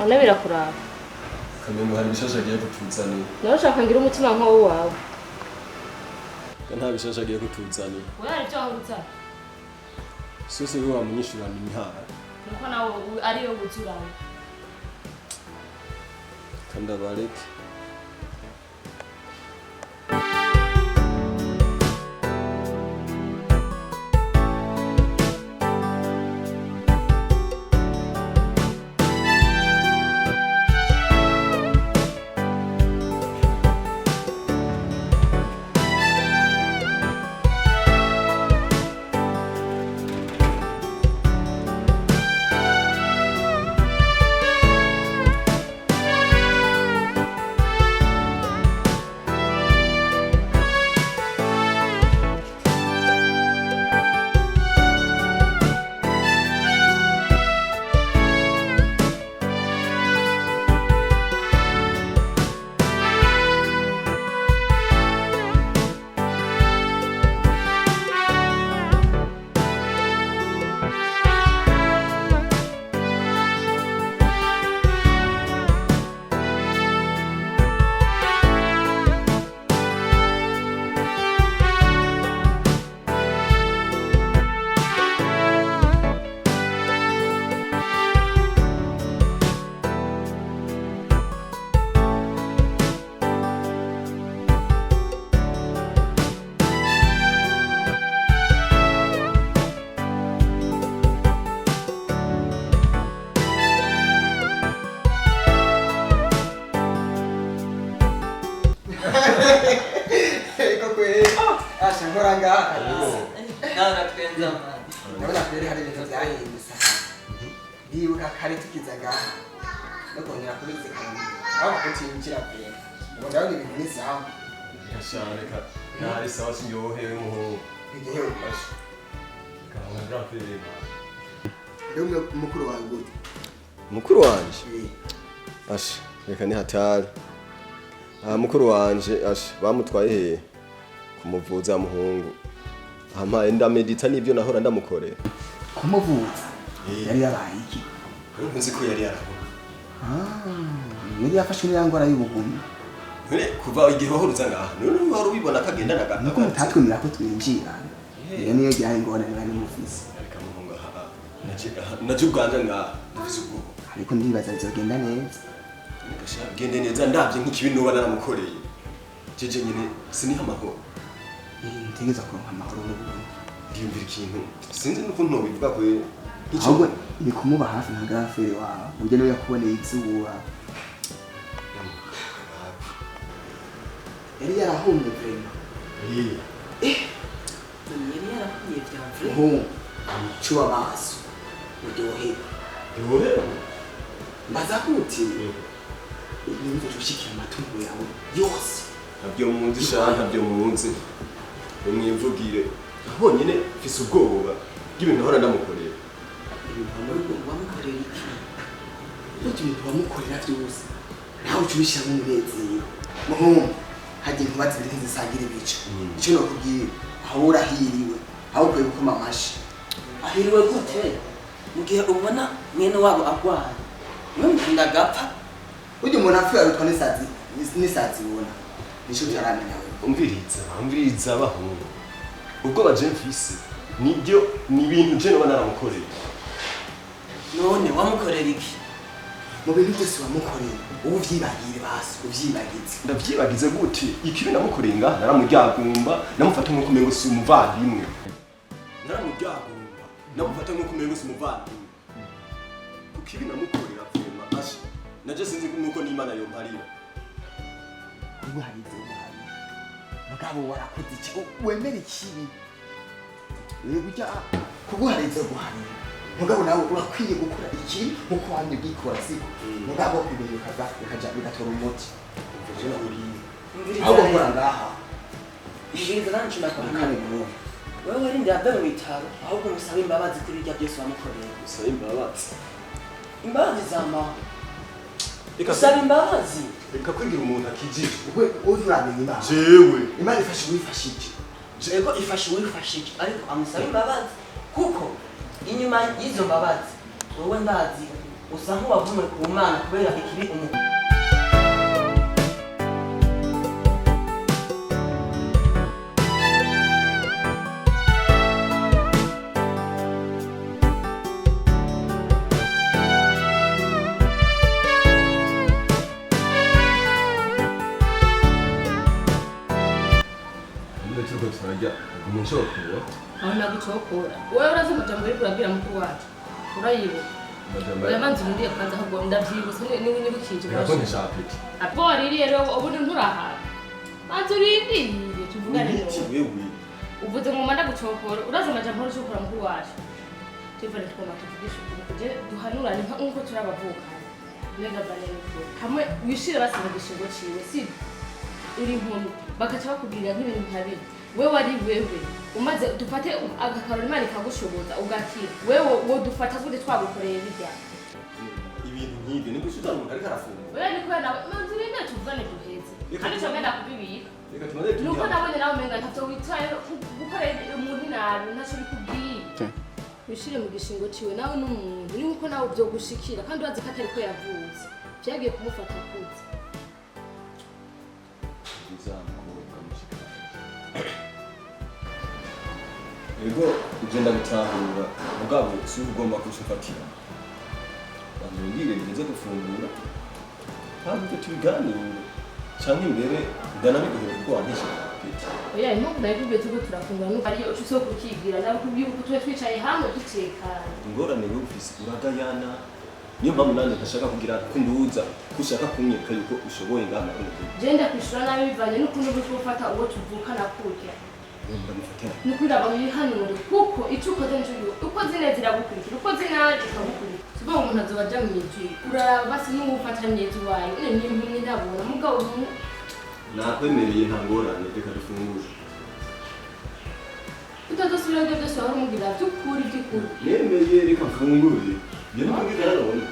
Ona birakuraba. Kamengo hari bishasha agiye kutuzanira. Narashaka ngira umutima nko wawe. Nta bishasha agiye kutuzanira. Oya ari cyo ahurutsa. Sose we wamunyishura n'imihara. Nuko nawe ari yo guzurana. Kanda bareke. Ngoranga nana twenza mani ndabona kweri hari ibintu byahindutse ndibuka kare tukiza ngaha no kongera kubize kandi aho kutinjira pe ngo ndabona ibintu bisaho Yashareka nari sawa sinyohewe muho igihe bashi kana grafere ndumwe mukuru wawe gute mukuru wanje ashi reka ni hatari mukuru wanje ashi bamutwaye he kumuvuza muhungu amaye ndamedita nibyo nahora ndamukorera kumuvuza yari yabaye iki nzi ko yari yarabona yari yafashe n'yangora y'ubugumi kuva igihe wahuruza ngaha none wari ubibona kagenda nagaga nuko mutatwemera ko twinjira iyo niyo gihe ingorane ngani mufisi ariko muhungu aha naje uganda ngaha ndafise ubwoba ariko ndibaza bizogenda neza gende neza ndavye nk'ikibi nuba naramukoreye jeje nyine siniha amahoro ntegeza kuronka amahoro n'ubuntu ndiyumvira ikintu sinzi n'ukuntu nobivuga kwe ahubwo ni kumuba hafi nka grafere wawe buryo niwe yakuboneye izuba yari yarahumye vrema Yari yarahumye vyavre. Chuwa maso uryoherwa mbaza kuti ibintu bishikira amatungo yawe yose nabyo munzi sha nabyo munzi umwivugire honyine mfise ubwoba bw'ibintu hora ndamukorera ibintu bamukorera iki ibintu bamukorera byose nawe ucubishira mu munezero muhungu hagiye kubaza ibintu zisangira ibice icyo no kubwira aho urahiriwe aho ukwiye gukoma amashi ahiriwe gute mugihe ubona mwene wabo agwaye mwe gapfa ujye umuntu apfuye arutwa n'isazi ubona nicyo utaramenya we umviriza abahungu ubwo baje mfise nibyo ni ibintu je noba naramukorera none wamukorera iki mu bintu byose wamukorera ubu vyibagire basi uvyibagize ndavyibagize gute ikibi namukoreye ngaha naramuryagumba namufata nko kumengo si umuvandimwe naramuryagumba namufata nko kumengo si umuvandimwe kukibi namukorera vyema ashi naje sinzi nuko n'Imana yomparira ubu harize ubuhari mugabo warakoze iki wemera ikibi burya kuguharize ubuhari mugabo nawe urakwiye gukora iki nkuko wamye bwikora siko mugabo ibintu ukaja bigatora umuti ahubwo nkora ngaha ibintu nanjye nakane bwo wewe wari ndabwe mu bitaro ahubwo musaba imbabazi kuri irya byose wamukoreye usaba imbabazi imbabazi zama usaba imbabazi reka kwigira umuntu akijije we uramenya Imana jewe Imana ifashe wifashije Ego ifashe wifashije ariko amusaba imbabazi kuko inyuma y'izo mbabazi wowe ndazi usa nk'uwavume ku Mana kubera ikibi umuntu. aho nagucokora wowe urazi amajambo uri kurabwira mukuru wacu urayibuka uramanza umbwiye kwanza ahubwo ndavyibutse niwe nyibukije abo waririye rero ubundi nturahaga manza urindiriye tuvugane wewe uvuze ngo manda gucokora urazi amajambo uri cokora mukuru wacu tivane twoma tuvugisha ukuri kuje duhanurane nkuko turabavukana nega banene hamwe wishire basiba gishingo ciwe si uri nkumi bakaca bakubwira nk'ibintu nkabi wewe ari wewe umaze dufate agakarora Imana ikagushoboza ugakira wewe wo dufata gute twagukoreye bijya ibintu nk'ibyo niko ushutana umuntu ariko arafunga wewe niko nawe manzi rinde tuvugane duheze kandi cyo ngenda kubibika reka tumaze nuko nabonye nawe menga ntavyo witwaye gukorera umuntu nabi ntacyo bikubwiye wishire mu gishingo ciwe nawe n'umuntu ni uko nawe byo gushikira kandi urazi ko atari ko yavuze byagiye kumufata kuze Ego ugenda bitahura mugabo si ugomba kushufatira. Bandongire ngeze gufungura. Ntabwo tubiganire. Cyangwa imbere ndanabiguhera kuko wantisha peti. Oya impamvu ndabibwiye tuko turakungura nuko ari cyo cyo kukigira ndabikubwiye uko twe twicaye hamwe dutekanye. Ingorane yo ufise uragayana. Niyo mpamvu nande ntashaka kugira kunduza kushaka kunyeka yuko ushoboye ngama n'uko. Genda kwishura nabi bivanye n'ukuntu bufata uwo tuvukana kurya. Nukwira babihanure kuko icyo ukoze njuyo uko zine ziragukurikira uko zinaje ukagukurikira sibo umuntu azobaja mu miji urabasi n'ufata neza wayo ni impumyi ndabona mugabo nakwemereye nta ngorane reka dufungure utadosubira ibyo byose wari umugira by'ukuri by'ukuri nemeye reka mfungure njye ntabwira none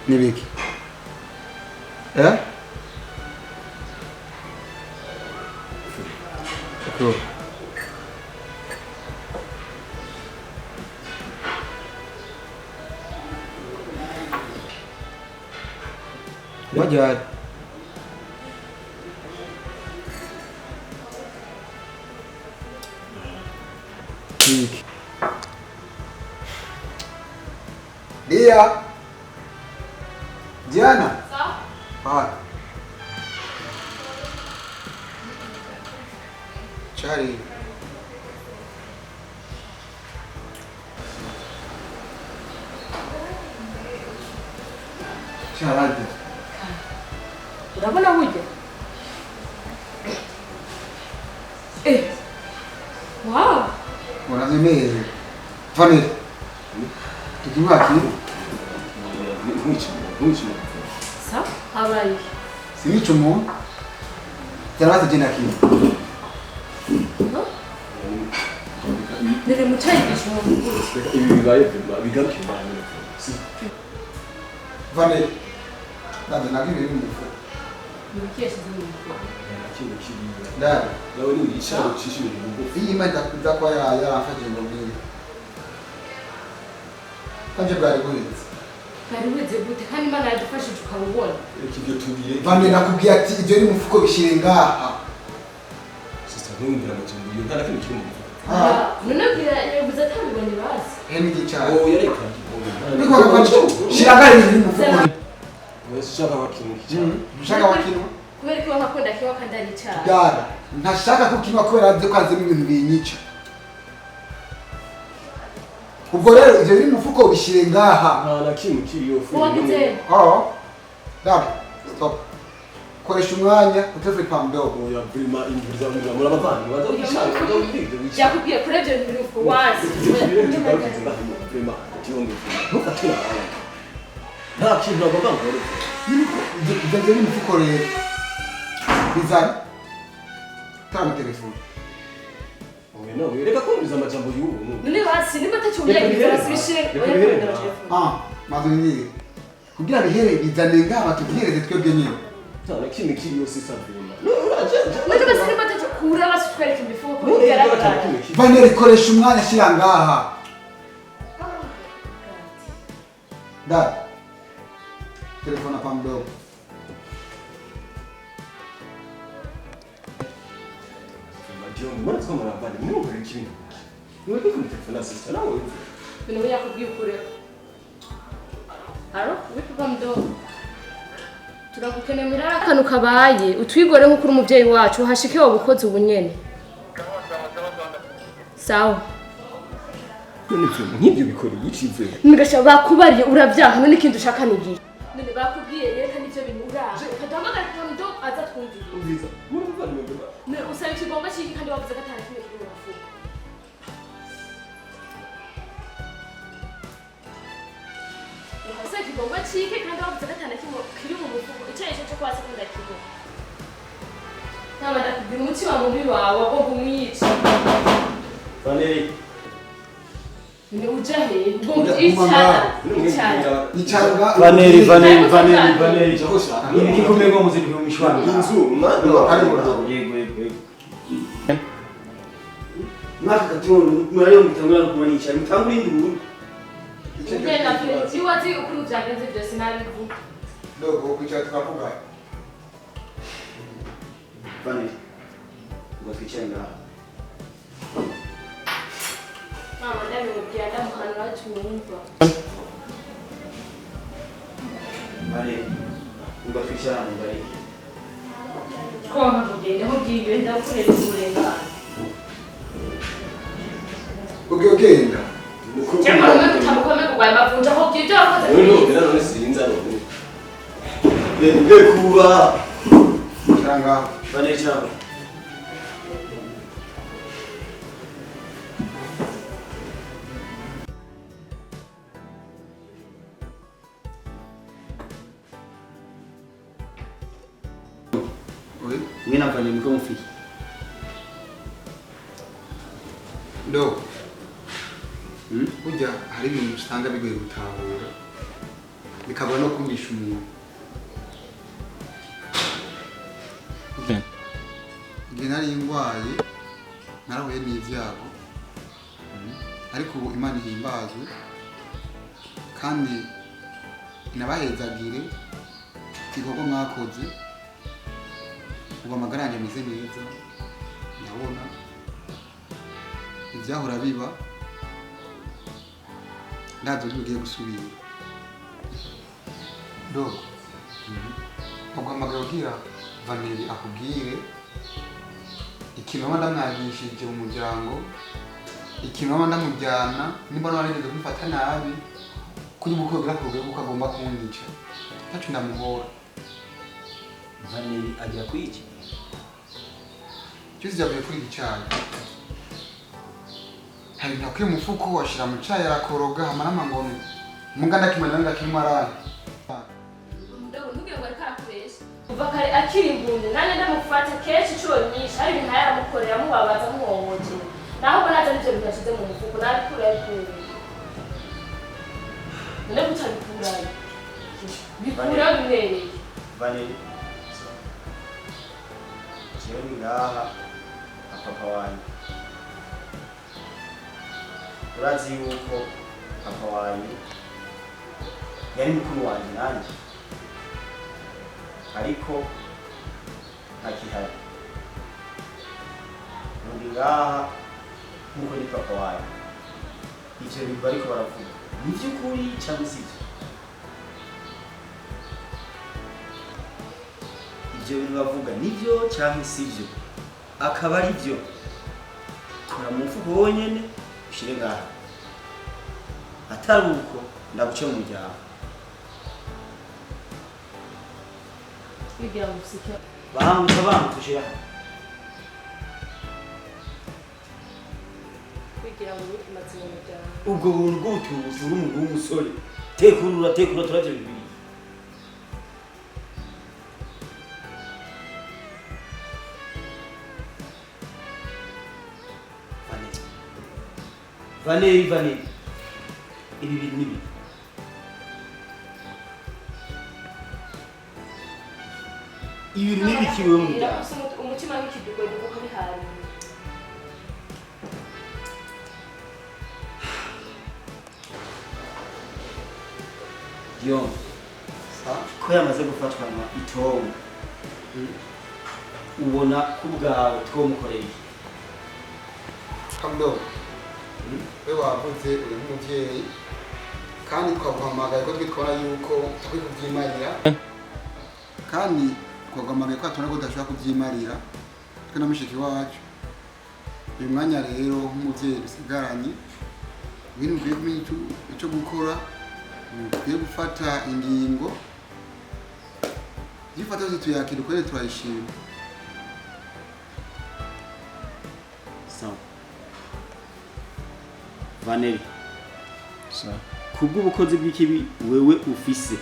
Nibiki? Eh? Cool. Wajar. Nibiki? Dia. Diana. Sawa? Hai. Cari Charade. Urabona burya? Wow. Urazimeze. Vanille. Tukimaki. Ntucikwe. Sa? Habaye. Sinichumo. Charade jina kini. Nere mucayigisha umuntu. Ibi bibaye bigaruke cyane. Vanille. Nada nagibiri mu mufuko. Nibikesha zimwe. Kintu kibi. Dada. Nawe ni isharo cishije ngo. Iyi manda kuza kwa yarafanye ngo mbiri. Kanje bwari buhinze. Bari weze gute kandi Imana yadufashije ukabubona. Ikibyo tugiye. Vanille nakubwiye ati ibyo ni mufuko bishire ngaha. Sister ntumbira amajambo yo ntara kintu kiri mu mufuko. None bwira yabuze atabibonye bazi. Hemi gicara. Oh yareka. Niko gapacho. Shira ngari ni mufuko. Shaka wakintu cyane. Ushaka wakinwa? Kubera ko nkakunda kiwa kandi ari cyane. Dada, ntashaka ko kinwa kubera azi ko azimo ibintu binyica. Ubwo rero ivyo biri mufuko bishire ngaha. Nta na kintu kiriyo fu. Wagize. Dada, stop. Koresha umwanya uteve pamdo. Oya prima imviriza muri abavandi baza kwishaka baza kwiga wica. Yakubwiye kuri ibyo bintu biri ku wazi. Prima tionge. Ntufatira aho. Nta kintu bagomba ngore. Ivyo biri mufuko rero. Bizana. Tama telefone. Oya no, reka kumviza amajambo y'ubu. None basi nimba tacyumiye ibirasi bishire. Mazuni. Kugira bihere bizane ngaha batubwireze twebwe nyine. Nta na kintu kiriyo sisa prima. None basi nimba tacyukura basutwereka imifuko ko bigaragara. Vanille koresha umwanya shira ngaha. Dada. Telefona pamdo. Mbona twamara abandi muri ubu kintu. Niwe kuri telefone sister nawe. None yakubwiye ukure. Aro, wipuka mdo. Turagukenemera akantu kabaye, utwigore nko kuri umuvyeyi wacu hashike wabukoze ubunyene. Sawa. None cyo nk'ibyo bikora yicive. Nigasha bakubariye uravyaha none ikindi ushaka nigiye. None bakubwiye reka nivyo bintu uraje. Ukaduhamagara kwa mdo aza twumvira. Ubiza. Muri bavandi mbona. Ne usaba ikigomba cyiki kandi wavuze gatana kimwe kuri umufuko. Usaba ikigomba cyiki kandi wavuze gatana kimwe kiri mu mufuko. Icyaje cyo kwasa kandi kigo. Naba ndakubwira umuti wa mubi wawe wagomba umwica. Vanille. Ni ujahe, ugomba icyana. Icyanga. Vanille. Chakosha. Ni kikomego muzidi kwa mishwana. Inzu, mwana. Ari mu rugo. Yego. mwaka katondo mwariyo mutangura kumanisha mutangura induru. Ugenda kuri wazi ukuru byagenze byose nabivuga. Dogo kwicara tukavuga. Vanille. Ugatwicara ngaha. Mama ndani ukienda muhano wacu mwumva. Vanille. Ugatwicara mbari. Kwa kugenda ho giye ndakurera uburenga. Ugenda. Cyangwa umwe utamukomeye kugwa mavunja ho giye byo wakoze. None sinza none. Kuba. Cyanga. Vanille cyangwa. Oui. Mimi na Vanille niko mfi. Dogo. Ujya hari ibintu usanga bigoye gutahura. Bikaba no kumisha umuntu. Igihe nari indwaye narahuye n'ibyago ariko ubu Imana ihimbazwe kandi inabahezagire igikorwa mwakoze ubu amagara yanjye ameze neza ndabona ibyahora biba ndazo ntugiye gusubira dogo uguhamagara ubwira Vanille akubwire ikintu waba ndamwagishije mu muryango ikintu waba ndamujyana nimba narigeze kumufata nabi kuri bukobwa kuko agomba kunyica Ntacu ndamuhora. Vaneri agira kwiki Cyuzi javuye kuri icayi. Hari nakwiye umufuko washira mu cayi arakoroga hamara amangome. Munganda kimana ndakimwe arana. Ndabona ngo ariko arakuresha. Kuva kare akiri imbunye nane ndamufata kenshi curo nyinshi hari ibintu yaramukorera mubabaza muhohoje. Naho bona cyane ibyo byashize mu mufuko nabikura yakure. None kutabikurayo. Bikura bibereye. Vaneri. Jewe ngaha papa wanjye. Urazi yuko papa wanjye yari mukuru wanjye nanjye. Ariko ntakihari. Ndi ngaha nkuko ni papa wanjye. Ivyo bintu bariko baravuga ni vy'ukuri cyangwa sivyo? ivyo bintu bavuga nivyo cyangwa sivyo akaba ari byo kora mu mfuko wonyene ushire ngaha atari uko ndaguce mu muryango Bigira ngo usike. bamutushira Bigira ngo bikimatse mu muryango. ubwo buntu bw'utuzi uri umuntu w'umusore tekurura turavyo bibiri Vaneri ibi bintu nibi ibintu nibikiwe mu muryango Umutima w'ikidugo duko kuri hari. yo ko yamaze gufatwa na itongo ubona kubwawe twomukoreye Kamdo. We wavuze uri nk'umuvyeyi kandi twaguhamagaye ko twitwara yuko turi kuvyimarira kandi twaguhamagaye ko atubona ko tudashobora kuvyimarira twe na mushiki wacu uyu mwanya rero nk'umuvyeyi dusigaranye ibintu bigiye kumenya ico gukora bigiye gufata ingingo zifata zose tuyakira ukwere turayishima sawa Vaneri kubw'ubukozi bw'ikibi wewe ufise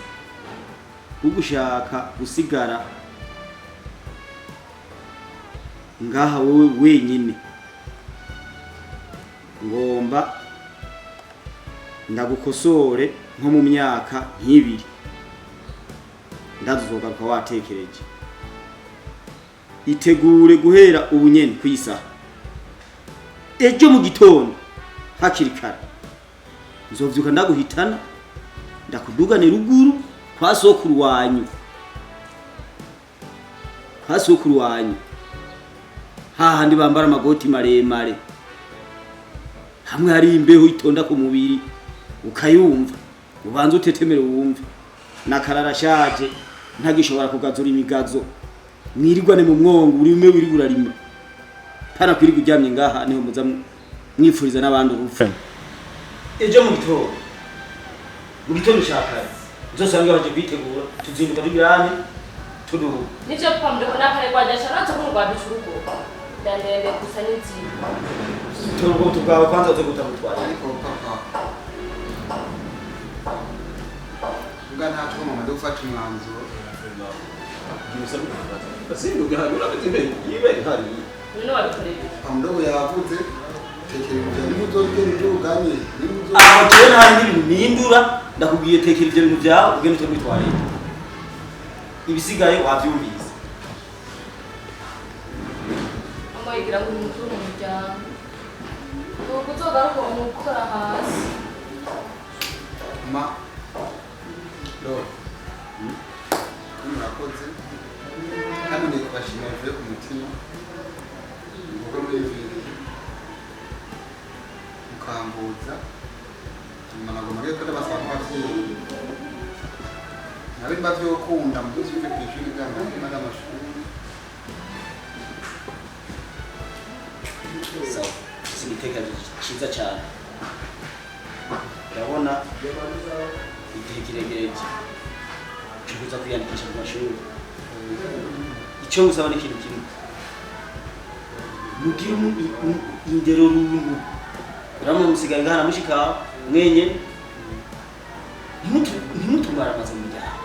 ugushaka gusigara ngaha wowe wenyine ngomba ndagukosore nko mu myaka nk'ibiri ndazuzogaruka watekereje itegure guhera ubunyene kwisaha ejo mu gitondo hakiri kare nzovyuka ndaguhitana ndakudugane ruguru kwa sokuru wanyu hahandi bambara amagoti maremare hamwe hari imbeho itonda ku mubiri ukayumva ubanza utetemere wumve nakarara shaje ntagishobora kugazura imigazo mwirirwane mu mwongo urime wiri burarima pana kwiri kuryamye ngaha niho muza mwifuriza n'abandi urupfu ejo mu gitondo shaka nzosanga baje kwitegura tuzinduka tugirane tuduhu Nivyo pamde ko nakare kwajasha natso kurwa bicurugo. Ndandende kusanya inzira. turugo tugawe kwanza uze gutagutwara ariko papa nga ntatwo mama ndofata umwanzuro Basinduka hano urabete yibe hari. None wabikoreye. Pamdogo yavuze tekera ibyo muzogera ibyo uganye aho tubona hari n'ibintu bihindura ndakubwiye tekera ibyo bintu byawe ugende utagutwara ibisigaye wabyumvise Mama yigira ngo umuntu mu muryango. Ubu kuzogaruka umukora hasi. ma lo murakoze kandi ni kubashimira vuye ku mutima ubwo mwivireye mukambuza nagomba rero ko ndabasaba nk'abavyeyi nawe mbavyo kunda muduzi bive kw'ishuri bwanyu n'amashuri sawa sinitekereje cyiza cyane urabona igihe kiregereje kuza kwiyandikisha mu mashuri icyo gusaba ni ikintu kimwe mugira indero runtu uramwe musigaye ngana mushika mwenye ntimutumara amaze mu muryango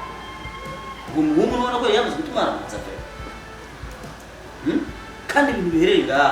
uwo muhungu nubona ko yamaze gutumara amaze pe kandi ibintu bihereye ngaha